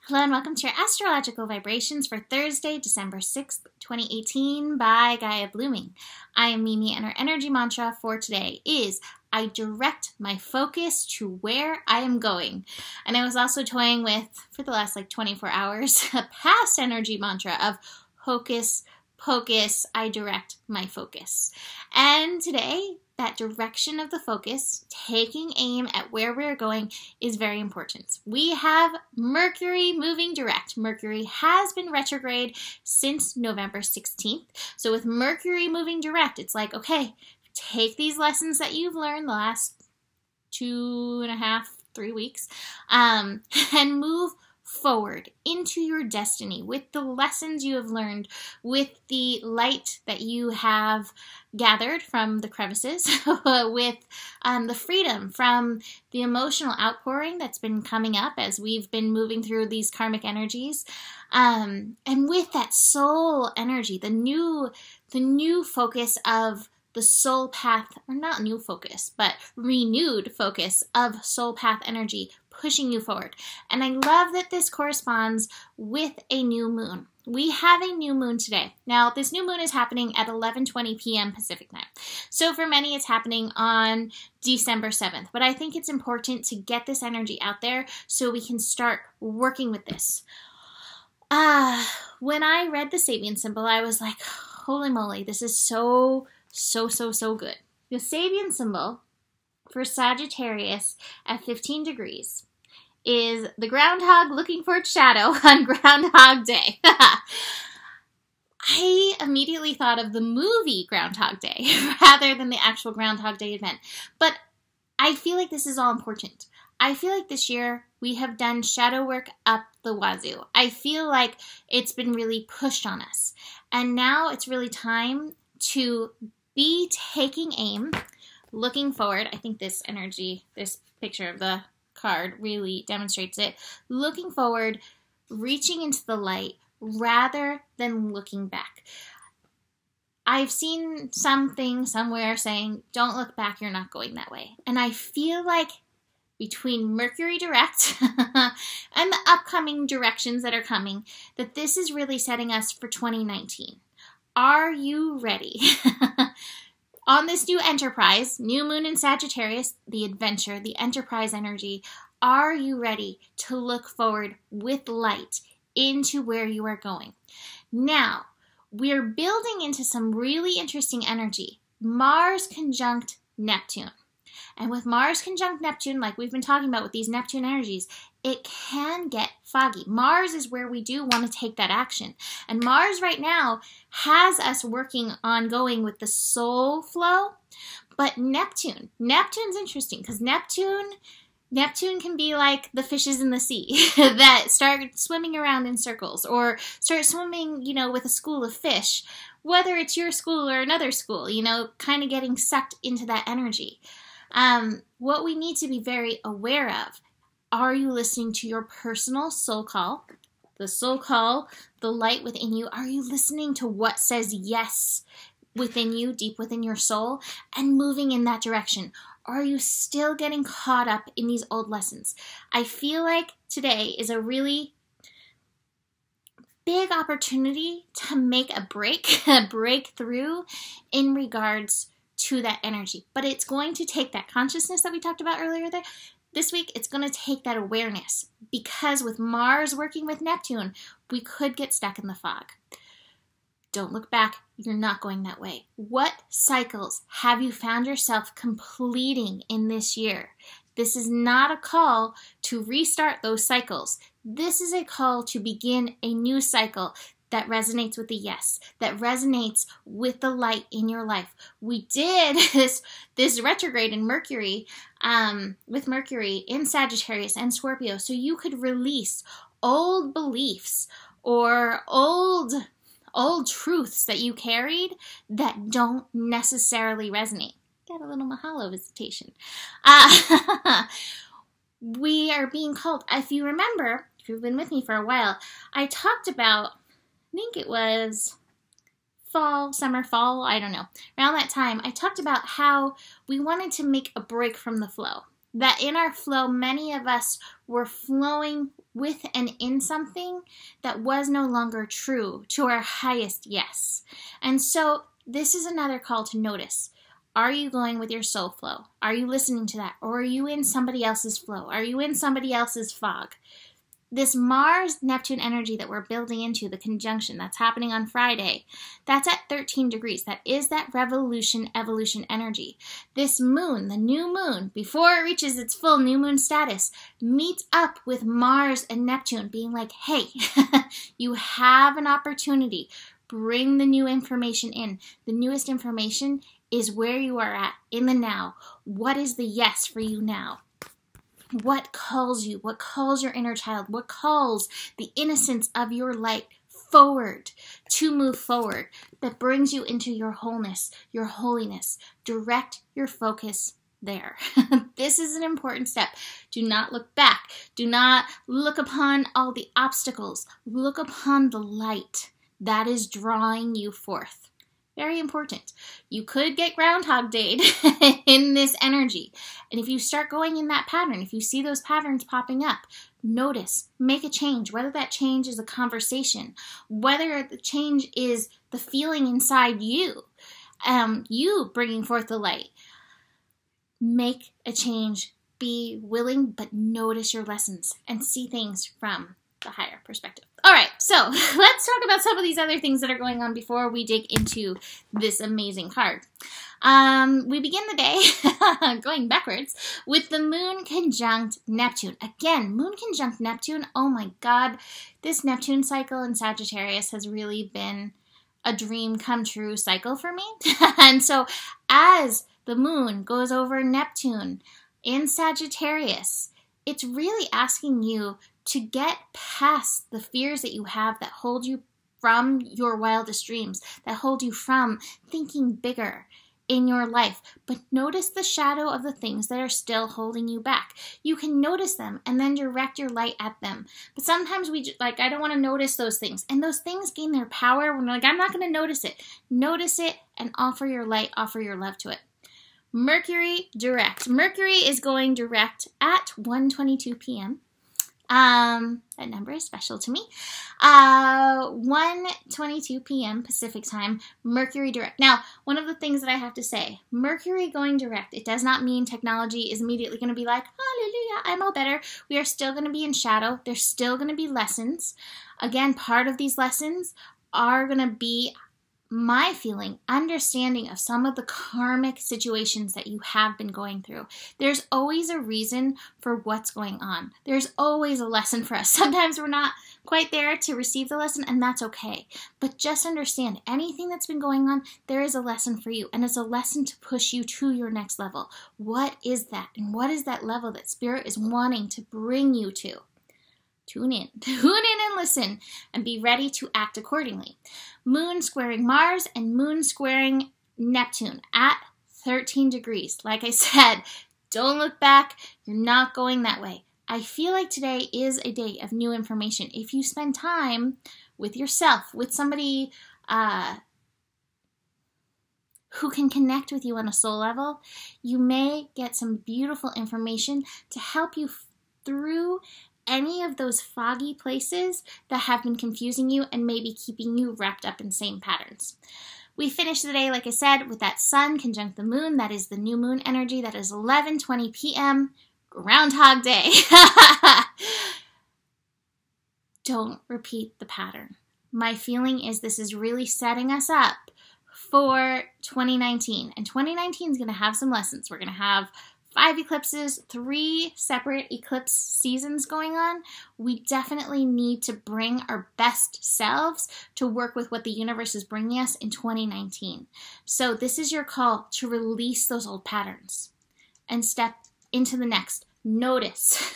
Hello and welcome to your astrological vibrations for Thursday, December 6th, 2018 by Gaia Blooming. I am Mimi and our energy mantra for today is I direct my focus to where I am going. And I was also toying with, for the last 24 hours, a past energy mantra of hocus pocus, I direct my focus. And today, that direction of the focus, taking aim at where we're going, is very important. We have Mercury moving direct. Mercury has been retrograde since November 16th. So with Mercury moving direct, it's like, okay, take these lessons that you've learned the last 2.5, 3 weeks, and move forward into your destiny with the lessons you have learned, with the light that you have gathered from the crevices, with the freedom from the emotional outpouring that's been coming up as we've been moving through these karmic energies, and with that soul energy, the new focus of the soul path, or not new focus, but renewed focus of soul path energy pushing you forward. And I love that this corresponds with a new moon. We have a new moon today. Now, this new moon is happening at 11:20 p.m. Pacific time. So for many, it's happening on December 7th. But I think it's important to get this energy out there so we can start working with this. When I read the Sabian symbol, I was like, holy moly, this is so good. The Sabian symbol for Sagittarius at 15 degrees is the groundhog looking for its shadow on Groundhog Day. I immediately thought of the movie Groundhog Day rather than the actual Groundhog Day event. But I feel like this is all important. I feel like this year we have done shadow work up the wazoo. I feel like it's been really pushed on us. And now it's really time to be taking aim, looking forward. I think this energy, this picture of the card really demonstrates it. Looking forward, reaching into the light rather than looking back. I've seen something somewhere saying, don't look back, you're not going that way. And I feel like between Mercury direct and the upcoming directions that are coming, that this is really setting us for 2019. Are you ready? On this new enterprise, new moon in Sagittarius, the adventure, the enterprise energy, are you ready to look forward with light into where you are going? Now, we're building into some really interesting energy. Mars conjunct Neptune. And with Mars conjunct Neptune, like we've been talking about with these Neptune energies, it can get foggy. Mars is where we do want to take that action. And Mars right now has us working on going with the soul flow. But Neptune's interesting because Neptune can be like the fishes in the sea that start swimming around in circles or start swimming, with a school of fish, whether it's your school or another school, kind of getting sucked into that energy. What we need to be very aware of, are you listening to your personal soul call, the soul call, the light within you? Are you listening to what says yes within you, deep within your soul, and moving in that direction? Are you still getting caught up in these old lessons? I feel like today is a really big opportunity to make a breakthrough in regards to that energy. But it's going to take that consciousness that we talked about earlier this week. It's going to take that awareness, because with Mars working with Neptune, we could get stuck in the fog. Don't look back. You're not going that way. What cycles have you found yourself completing in this year? This is not a call to restart those cycles. This is a call to begin a new cycle that resonates with the yes, that resonates with the light in your life. We did this retrograde in Mercury, with Mercury in Sagittarius and Scorpio, so you could release old beliefs or old truths that you carried that don't necessarily resonate. Got a little mahalo visitation. We are being called, if you remember, if you've been with me for a while, I talked about, I think it was summer, fall, I don't know. Around that time, I talked about how we wanted to make a break from the flow. That in our flow, many of us were flowing with and in something that was no longer true to our highest yes. And so this is another call to notice. Are you going with your soul flow? Are you listening to that? Or are you in somebody else's flow? Are you in somebody else's fog? This Mars-Neptune energy that we're building into, the conjunction that's happening on Friday, that's at 13 degrees. That is that revolution, evolution energy. This moon, the new moon, before it reaches its full new moon status, meets up with Mars and Neptune being like, hey, you have an opportunity. Bring the new information in. The newest information is where you are at in the now. What is the yes for you now? What calls you? What calls your inner child? What calls the innocence of your light forward to move forward that brings you into your wholeness, your holiness? Direct your focus there. This is an important step. Do not look back. Do not look upon all the obstacles. Look upon the light that is drawing you forth. Very important. You could get Groundhog Day in this energy. And if you start going in that pattern, if you see those patterns popping up, notice, make a change, whether that change is a conversation, whether the change is the feeling inside you, you bringing forth the light. Make a change. Be willing, but notice your lessons and see things from the higher perspective. All right, so let's talk about some of these other things that are going on before we dig into this amazing card. We begin the day, going backwards, with the moon conjunct Neptune. Again, moon conjunct Neptune, oh my God, this Neptune cycle in Sagittarius has really been a dream come true cycle for me. And so as the moon goes over Neptune in Sagittarius, it's really asking you to get past the fears that you have that hold you from your wildest dreams, that hold you from thinking bigger in your life. But notice the shadow of the things that are still holding you back. You can notice them and then direct your light at them. But sometimes I don't want to notice those things. And those things gain their power when we're like, I'm not going to notice it. Notice it and offer your light, offer your love to it. Mercury direct. Mercury is going direct at 1:22 p.m. That number is special to me. 1:22 p.m. Pacific time, Mercury direct. Now, one of the things that I have to say, Mercury going direct, it does not mean technology is immediately going to be like, hallelujah, I'm all better. We are still going to be in shadow. There's still going to be lessons. Again, part of these lessons are going to be my feeling, understanding of some of the karmic situations that you have been going through. There's always a reason for what's going on. There's always a lesson for us. Sometimes we're not quite there to receive the lesson, and that's okay. But just understand, anything that's been going on, there is a lesson for you, and it's a lesson to push you to your next level. What is that? And what is that level that Spirit is wanting to bring you to? Tune in and listen, and be ready to act accordingly. Moon squaring Mars and moon squaring Neptune at 13 degrees. Like I said, don't look back. You're not going that way. I feel like today is a day of new information. If you spend time with yourself, with somebody who can connect with you on a soul level, you may get some beautiful information to help you through any of those foggy places that have been confusing you and maybe keeping you wrapped up in same patterns. We finish the day, like I said, with that sun conjunct the moon. That is the new moon energy. That is 11:20 p.m. Groundhog Day. Don't repeat the pattern. My feeling is this is really setting us up for 2019. And 2019 is going to have some lessons. We're going to have 5 eclipses, 3 separate eclipse seasons going on. We definitely need to bring our best selves to work with what the universe is bringing us in 2019. So this is your call to release those old patterns and step into the next. Notice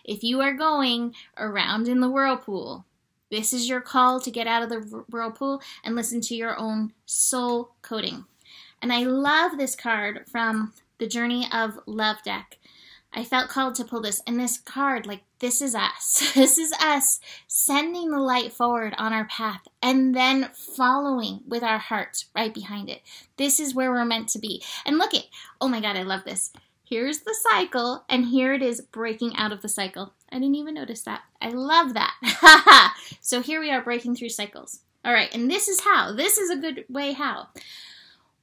if you are going around in the whirlpool, this is your call to get out of the whirlpool and listen to your own soul coding. And I love this card from the Journey of Love deck. I felt called to pull this, and this card, this is us. This is us sending the light forward on our path and then following with our hearts right behind it. This is where we're meant to be. And look oh my God, I love this. Here's the cycle, and here it is breaking out of the cycle. I didn't even notice that. I love that. So here we are breaking through cycles. All right, and this is how. This is a good way how.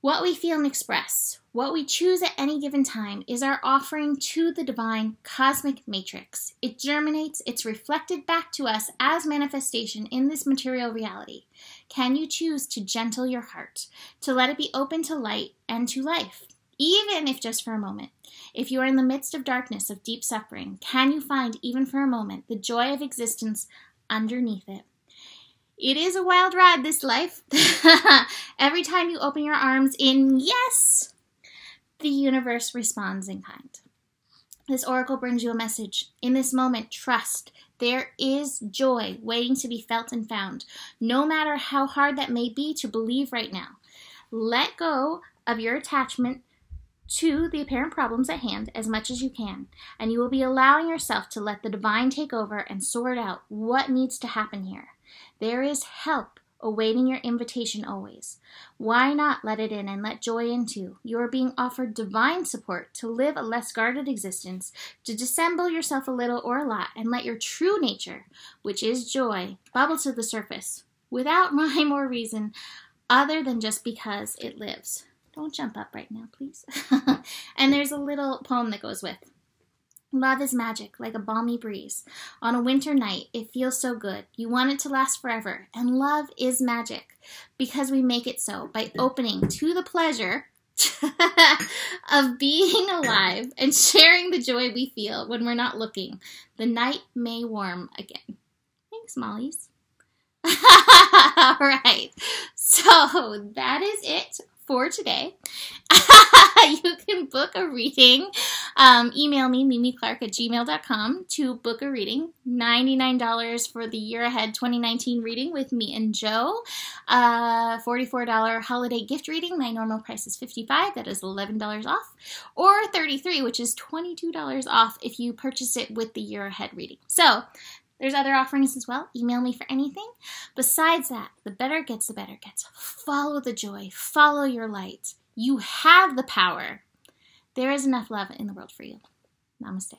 What we feel and express, what we choose at any given time, is our offering to the divine cosmic matrix. It germinates, it's reflected back to us as manifestation in this material reality. Can you choose to gentle your heart, to let it be open to light and to life, even if just for a moment? If you are in the midst of darkness, of deep suffering, can you find, even for a moment, the joy of existence underneath it? It is a wild ride, this life. Every time you open your arms in yes, the universe responds in kind. This oracle brings you a message. In this moment, trust. There is joy waiting to be felt and found, no matter how hard that may be to believe right now. Let go of your attachment to the apparent problems at hand as much as you can, and you will be allowing yourself to let the divine take over and sort out what needs to happen here. There is help awaiting your invitation always. Why not let it in and let joy in too? You are being offered divine support to live a less guarded existence, to dissemble yourself a little or a lot, and let your true nature, which is joy, bubble to the surface without rhyme or reason other than just because it lives. Don't jump up right now, please. And there's a little poem that goes with. Love is magic, like a balmy breeze. On a winter night, it feels so good. You want it to last forever. And love is magic because we make it so by opening to the pleasure of being alive and sharing the joy we feel when we're not looking. The night may warm again. Thanks, Mollies. All right. So that is it for today. You can book a reading. Email me, mimiclark@gmail.com to book a reading. $99 for the year ahead 2019 reading with me and Joe. $44 holiday gift reading. My normal price is $55. That is $11 off. Or $33, which is $22 off if you purchase it with the year ahead reading. So there's other offerings as well. Email me for anything. Besides that, the better it gets, the better it gets. Follow the joy. Follow your light. You have the power. There is enough love in the world for you. Namaste.